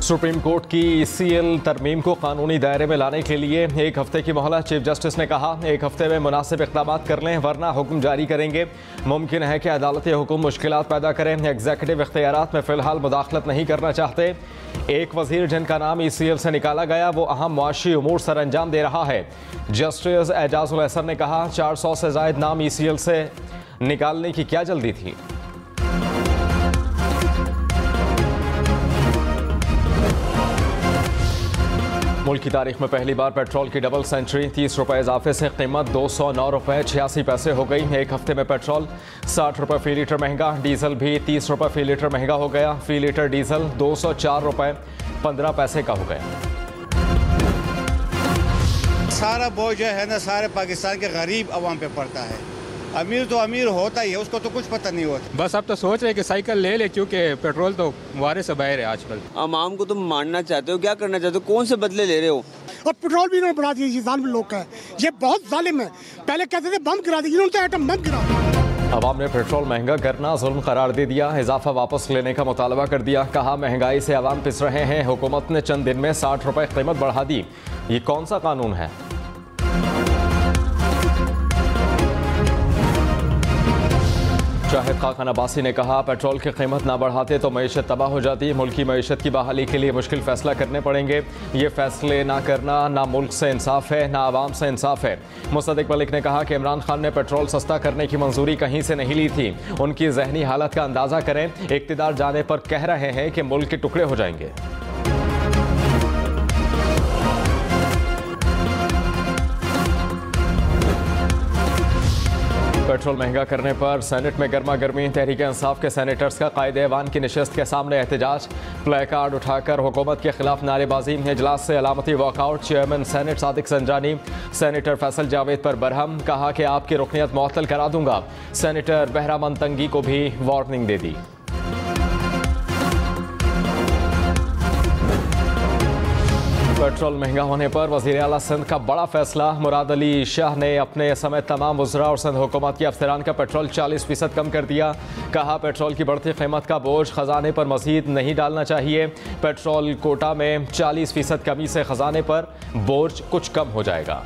Supreme court की ECL तरमीम को कानूनी दायरे में लाने के लिए 1 हफ्ते की मोहलत। चीफ जस्टिस ने कहा 1 हफ्ते में मुनासिब इक़दाम कर लें वरना हुक्म जारी करेंगे। मुमकिन है कि अदालती हुक्म मुश्किलात पैदा करें। एग्जीक्यूटिव इख्तियारात में फ़िलहाल मुदाखलत नहीं करना चाहते। एक वज़ीर जिनका नाम ECL से निकाला गया वो अहम मुआशी उमूर सर अंजाम दे रहा है। जस्टिस एजाजुल एहसन ने कहा 400 से ज़ायद नाम ECL से निकालने की क्या जल्दी थी। मुल्क की तारीख में पहली बार पेट्रोल की डबल सेंचुरी। 30 रुपये इजाफे से कीमत 209 रुपये 86 पैसे हो गई। एक हफ्ते में पेट्रोल 60 रुपये फ़ी लीटर महंगा। डीजल भी 30 रुपये फ़ी लीटर महंगा हो गया। फ़ी लीटर डीजल 204 रुपये 15 पैसे का हो गया। सारा बोझ जो है ना सारे पाकिस्तान के गरीब अवाम पे पड़ता है। अमीर तो अमीर होता ही है, उसको तो कुछ पता नहीं होता। बस अब तो सोच रहे कि साइकिल ले ले, क्योंकि पेट्रोल तो वारे से बाहर है आजकल। आवाम को तुम मारना चाहते हो, क्या करना चाहते हो, कौन से बदले ले रहे हो? और पेट्रोल भी इन्होंने बढ़ा दिया। ये जालिम लोग का है, ये बहुत जालिम है। पहले कहते थे बम गिरा दिया, इन्होंने तो एटम बम गिरा दिया। अवाम ने पेट्रोल महंगा करना जुल्म करार दे दिया। इजाफा वापस लेने का मुतालबा कर दिया। कहा महंगाई से अवाम पिस रहे हैं। हुकूमत ने चंद दिन में 60 रुपये कीमत बढ़ा दी। ये कौन सा कानून है? शाहिद खान अब्बासी ने कहा पेट्रोल की कीमत ना बढ़ाते तो मईशत तबाह हो जाती। मुल्क की मईशत की बहाली के लिए मुश्किल फैसला करने पड़ेंगे। ये फैसले ना करना ना मुल्क से इंसाफ है ना आवाम से इंसाफ है। मुसद्दिक मलिक ने कहा कि इमरान खान ने पेट्रोल सस्ता करने की मंजूरी कहीं से नहीं ली थी। उनकी जहनी हालत का अंदाज़ा करें। इक़्तिदार जाने पर कह रहे हैं कि मुल्क के टुकड़े हो जाएंगे। पेट्रोल महंगा करने पर सेनेट में गर्मा गर्मी। तहरीक इंसाफ के सेनेटर्स का कायदे ऐवान की नशस्त के सामने एहतजाज। प्ले कार्ड उठाकर हुकूमत के खिलाफ नारेबाजी। इजलास से अलामती walkout. Chairman senate Sadiq संजानी senator Faisal Javed पर बरहम। कहा कि आपकी रुकनियत मुअत्तल करा दूंगा। सेनेटर बहरामंद तंगी को भी वार्निंग दे दी। पेट्रोल महंगा होने पर वज़ीर आला सिंध का बड़ा फैसला। मुराद अली शाह ने अपने समेत तमाम वज़रा और सिंध हुकूमत के अफसरान का पेट्रोल 40% कम कर दिया। कहा पेट्रोल की बढ़ती कीमत का बोझ खजाने पर मज़ीद नहीं डालना चाहिए। पेट्रोल कोटा में 40% कमी से खजाने पर बोझ कुछ कम हो जाएगा।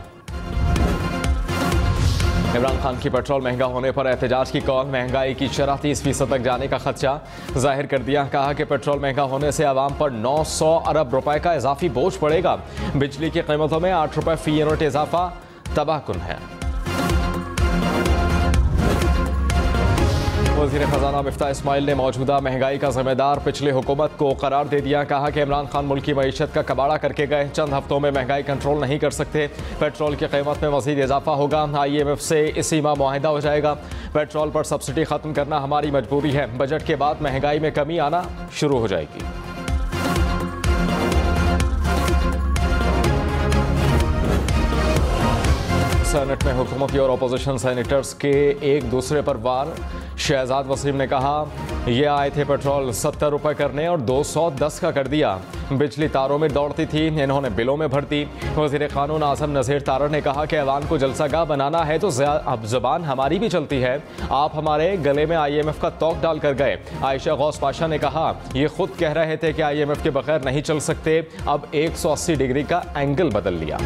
इमरान खान की पेट्रोल महंगा होने पर एहतजाज की कॉल। महंगाई की शरह 30% तक जाने का खदशा जाहिर कर दिया। कहा कि पेट्रोल महंगा होने से आवाम पर 900 अरब रुपए का इजाफी बोझ पड़ेगा। बिजली की कीमतों में 8 रुपए फ़ी यूनिट इजाफा तबाहकुन है। वज़ीर ख़जाना मिफ्ताह इस्माइल ने मौजूदा महंगाई का ज़िम्मेदार पिछली हुकूमत को करार दे दिया। कहा कि इमरान खान मुल्क की मईशत का कबाड़ा करके गए। चंद हफ्तों में महंगाई कंट्रोल नहीं कर सकते। पेट्रोल की कीमत में मज़ीद इजाफा होगा। IMF से इसी माह मुआहिदा हो जाएगा। पेट्रोल पर सब्सिडी ख़त्म करना हमारी मजबूरी है। बजट के बाद महंगाई में कमी आना शुरू हो जाएगी। सेनेट में हुकूमती और अपोजिशन सेनेटर्स के एक दूसरे पर वार। शहजाद वसीम ने कहा ये आए थे पेट्रोल 70 रुपये करने और 210 का कर दिया। बिजली तारों में दौड़ती थी, इन्होंने बिलों में भर दी। वज़ीर कानून आज़म नज़ीर तारड़ ने कहा कि ऐवान को जलसागाह बनाना है तो अब ज़बान हमारी भी चलती है। आप हमारे गले में IMF का तोक डाल कर गए। आयशा गौस पाशा ने कहा ये खुद कह रहे थे कि IMF के बगैर नहीं चल सकते, अब 180 डिग्री का एंगल बदल लिया।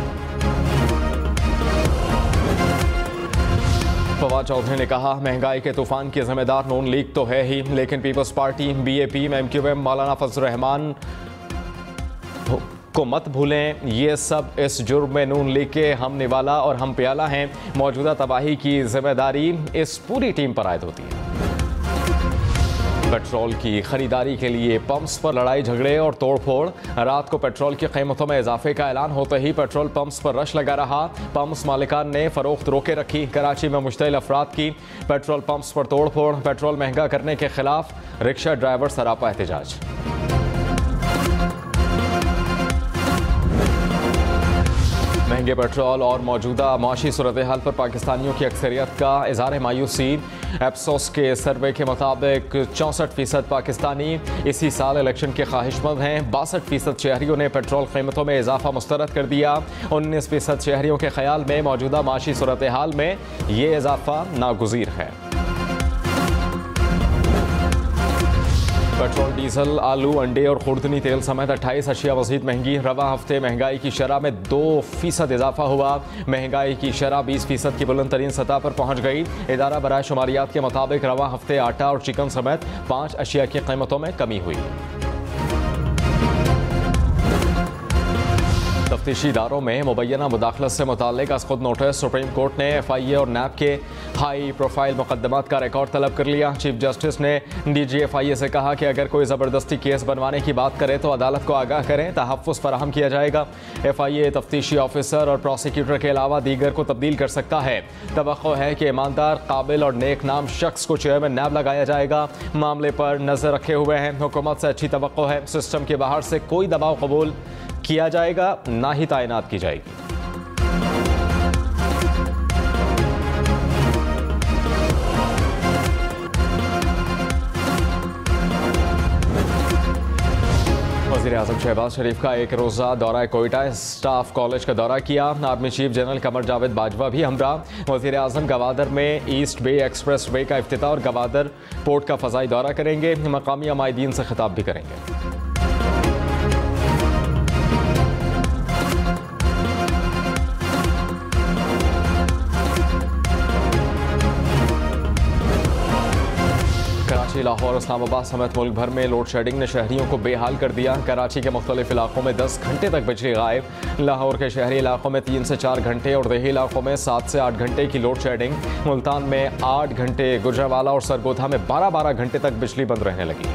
फवाद चौधरी ने कहा महंगाई के तूफान की जिम्मेदार नून लीग तो है ही, लेकिन पीपल्स पार्टी BAP MQM मौलाना फजल रहमान को मत भूलें। ये सब इस जुर्म में नून लीग के हम निवाला और हम प्याला हैं। मौजूदा तबाही की जिम्मेदारी इस पूरी टीम पर आयद होती है। पेट्रोल की खरीदारी के लिए पंप्स पर लड़ाई झगड़े और तोड़फोड़। रात को पेट्रोल की कीमतों में इजाफे का ऐलान होते ही पेट्रोल पंप्स पर रश लगा रहा। पंप्स मालिकान ने फरोख्त रोके रखी। कराची में मुश्तइल अफराद की पेट्रोल पंप्स पर तोड़फोड़। पेट्रोल महंगा करने के खिलाफ रिक्शा ड्राइवर सरापा एहतजाज। महंगे पेट्रोल और मौजूदा माशी सूरत हाल पर पाकिस्तानियों की अक्सरियत का इज़हार मायूसी। एप्सोस के सर्वे के मुताबिक 64% पाकिस्तानी इसी साल इलेक्शन के ख्वाहिशमंद हैं। 62% शहरियों ने पेट्रोल कीमतों में इजाफा मुस्तरद कर दिया। 19% शहरियों के ख्याल में मौजूदा माशी सूरत हाल में ये इजाफा नागुज़ीर है। पेट्रोल, डीजल, आलू, अंडे और खुर्दनी तेल समेत 28 अशिया मजीद महंगी। रवा हफ्ते महंगाई की शरह में 2% इजाफा हुआ। महंगाई की शरह 20% की बुलंद तरीन सतह पर पहुंच गई। इदारा बराए शुमारियात के मुताबिक रवा हफ्ते आटा और चिकन समेत 5 अशिया की कीमतों में कमी हुई। तफ्तीशी इदारों में मुबैना मुदाखलत से मुताल्लिक अज खुद नोटिस। सुप्रीम कोर्ट ने FIA और NAB के हाई प्रोफाइल मुकदमात का रिकॉर्ड तलब कर लिया। चीफ जस्टिस ने DG FIA से कहा कि अगर कोई ज़बरदस्ती केस बनवाने की बात करे तो अदालत को आगाह करें, तहफ़्फ़ुज़ फराहम किया जाएगा। FIA तफ्तीशी ऑफिसर और प्रोसिक्यूटर के अलावा दीगर को तब्दील कर सकता है। तवक्को है कि ईमानदार, काबिल और नेक नाम शख्स को चेयरमैन NAB लगाया जाएगा। मामले पर नज़र रखे हुए हैं। हुकूमत से अच्छी तवक्को है। सिस्टम के बाहर से कोई दबाव कबूल किया जाएगा, ना ही तैनात की जाएगी। वज़ीर-ए-आज़म शहबाज शरीफ का एक रोज़ा दौरा कोयटा स्टाफ कॉलेज का दौरा किया। Army chief general Qamar Javed Bajwa भी हमरा। वज़ीर-ए-आज़म गवादर में ईस्ट बे एक्सप्रेस वे का इफ्तिताह और गवादर पोर्ट का फ़ज़ाई दौरा करेंगे। मकामी अमायदीन से खिताब भी करेंगे। कराची, लाहौर, इस्लामाबाद समेत मुल्क भर में लोड शेडिंग ने शहरियों को बेहाल कर दिया। कराची के मुख्तलिफ इलाकों में 10 घंटे तक बिजली गायब। लाहौर के शहरी इलाकों में 3 से 4 घंटे और देही इलाकों में 7 से 8 घंटे की लोड शेडिंग। मुल्तान में 8 घंटे, गुजरावाला और सरगोधा में 12-12 घंटे तक बिजली बंद रहने लगी।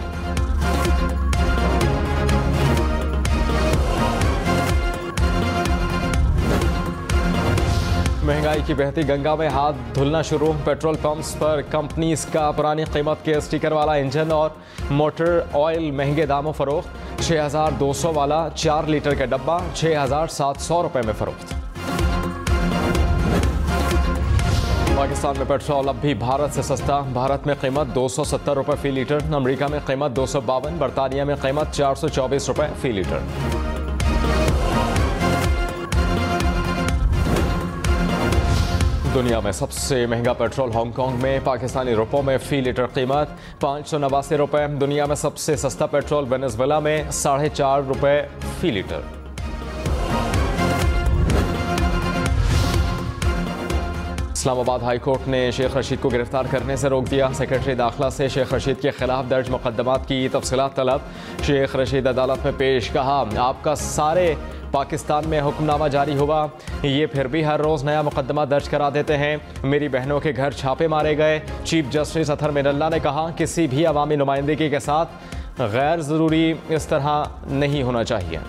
महंगाई की बहती गंगा में हाथ धुलना शुरू। पेट्रोल पंप्स पर कंपनीज का पुरानी कीमत के स्टिकर वाला इंजन और मोटर ऑयल महंगे दामों फरोख्त। 6200 वाला 4 लीटर का डब्बा 6700 रुपए में फरोख्त। पाकिस्तान में पेट्रोल अब भी भारत से सस्ता। भारत में कीमत 270 रुपए फी लीटर, अमेरिका में कीमत 252, बरतानिया में कीमत 424 रुपए फी लीटर। दुनिया में सबसे महंगा पेट्रोल हांगकांग में पाकिस्तानी रुपयों में फी लीटर कीमत 589 रुपए। दुनिया में सबसे सस्ता पेट्रोल वेनेजुएला में 4.5 रुपए फी लीटर। इस्लामाबाद हाई कोर्ट ने शेख रशीद को गिरफ्तार करने से रोक दिया। सेक्रेटरी दाखिला से शेख रशीद के खिलाफ दर्ज मुकदमात की तफसीलात तलब। शेख रशीद अदालत में पेश, कहा आपका सारे पाकिस्तान में हुक्मनामा जारी हुआ, ये फिर भी हर रोज़ नया मुकदमा दर्ज करा देते हैं। मेरी बहनों के घर छापे मारे गए। चीफ जस्टिस अतहर मिनल्ला ने कहा किसी भी अवामी नुमाइंदगी के साथ गैर ज़रूरी इस तरह नहीं होना चाहिए।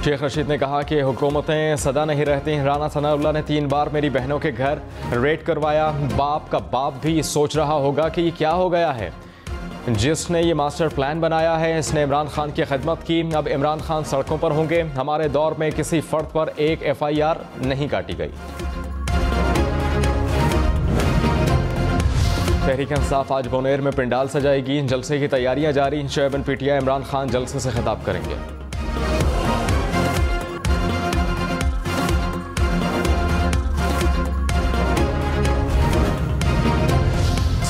शेख रशीद ने कहा कि हुकूमतें सदा नहीं रहती। राना सनाउल्लाह ने 3 बार मेरी बहनों के घर रेड करवाया। बाप का बाप भी सोच रहा होगा कि ये क्या हो गया है। जिसने ये मास्टर प्लान बनाया है इसने इमरान खान की खिदमत की। अब इमरान खान सड़कों पर होंगे। हमारे दौर में किसी फर्द पर एक FIR नहीं काटी गई। तहरीक इंसाफ आज बोनेर में पिंडाल सजाएगी। जलसे की तैयारियां जारी। चेयरमैन PTI इमरान खान जलसे से खिताब करेंगे।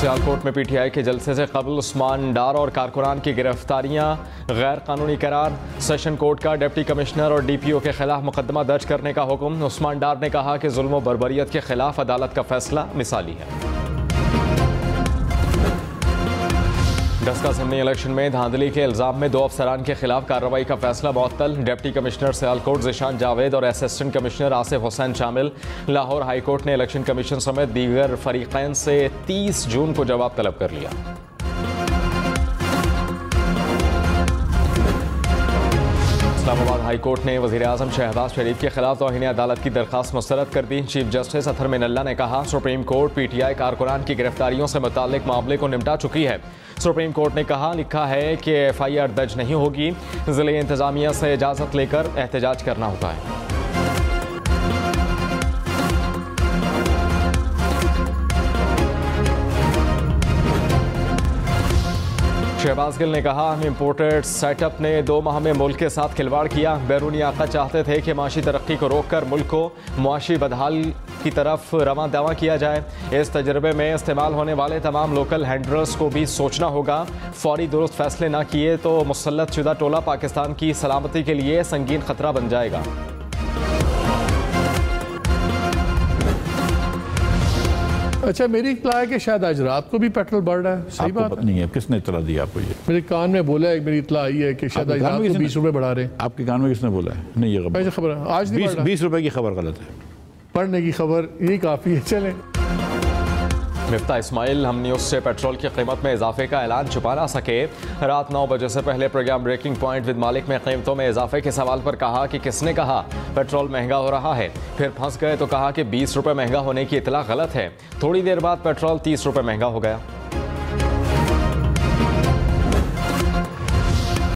सियालकोट में PTI के जलसे से कबल उस्मान डार और कारकुनान की गिरफ्तारियां गैर कानूनी करार। सेशन कोर्ट का डिप्टी कमिश्नर और DPO के खिलाफ मुकदमा दर्ज करने का हुक्म। उस्मान डार ने कहा कि जुल्म और बर्बरियत के खिलाफ अदालत का फैसला मिसाली है। डस्का असेंबली इलेक्शन में धांधली के इल्जाम में 2 अफसरान के खिलाफ कार्रवाई का फैसला मुअत्तल। डिप्टी कमिश्नर सियालकोट ज़िशान जावेद और असिस्टेंट कमिश्नर आसिफ हुसैन शामिल। लाहौर हाई कोर्ट ने इलेक्शन कमीशन समेत दीगर फरीकैन से 30 जून को जवाब तलब कर लिया। इस्लामाबाद हाई कोर्ट ने वज़ीर-ए-आज़म शहबाज शरीफ के खिलाफ तौहीन अदालत की दरख्वास्त मुस्तरद कर दी। चीफ जस्टिस अतहर मिनल्ला ने कहा सुप्रीम कोर्ट PTI कारकुनान की गिरफ्तारियों से मुताल्लिक मामले को निपटा चुकी है। सुप्रीम कोर्ट ने कहा लिखा है कि FIR दर्ज नहीं होगी। ज़िले इंतज़ामिया से इजाज़त लेकर एहतजाज करना होता है। शहबाज गिल ने कहा, इम्पोर्टेड सेटअप ने 2 माह में मुल्क के साथ खिलवाड़ किया। बैरूनी आका चाहते थे कि माशी तरक्की को रोककर मुल्क को मुआशी बदहाल की तरफ रवां दावा किया जाए। इस तजर्बे में इस्तेमाल होने वाले तमाम लोकल हैंडलर्स को भी सोचना होगा। फौरी दुरुस्त फैसले ना किए तो मुसल्लत शुदा टोला पाकिस्तान की सलामती के लिए संगीन खतरा बन जाएगा। अच्छा, मेरी इत्तला है कि शायद आज रात को भी पेट्रोल बढ़ रहा है। सही बात नहीं है? किसने इत्तला दी आपको? ये मेरे कान में बोला है, मेरी इत्तला आई है कि शायद आज रात को 20 रुपए बढ़ा रहे हैं। आपके कान में किसने बोला है? नहीं, ये खबर है आज 20 रुपए की खबर गलत है। पढ़ने की खबर यही काफ़ी है। चलें। मिफ्ता इस्माइल, हम न्यूज़ से पेट्रोल की कीमत में इजाफे का ऐलान छुपा ना सके। रात 9 बजे से पहले प्रोग्राम ब्रेकिंग पॉइंट विद मालिक में कीमतों में इजाफे के सवाल पर कहा कि किसने कहा पेट्रोल महंगा हो रहा है। फिर फंस गए तो कहा कि 20 रुपये महंगा होने की इतला गलत है। थोड़ी देर बाद पेट्रोल 30 रुपये महंगा हो गया।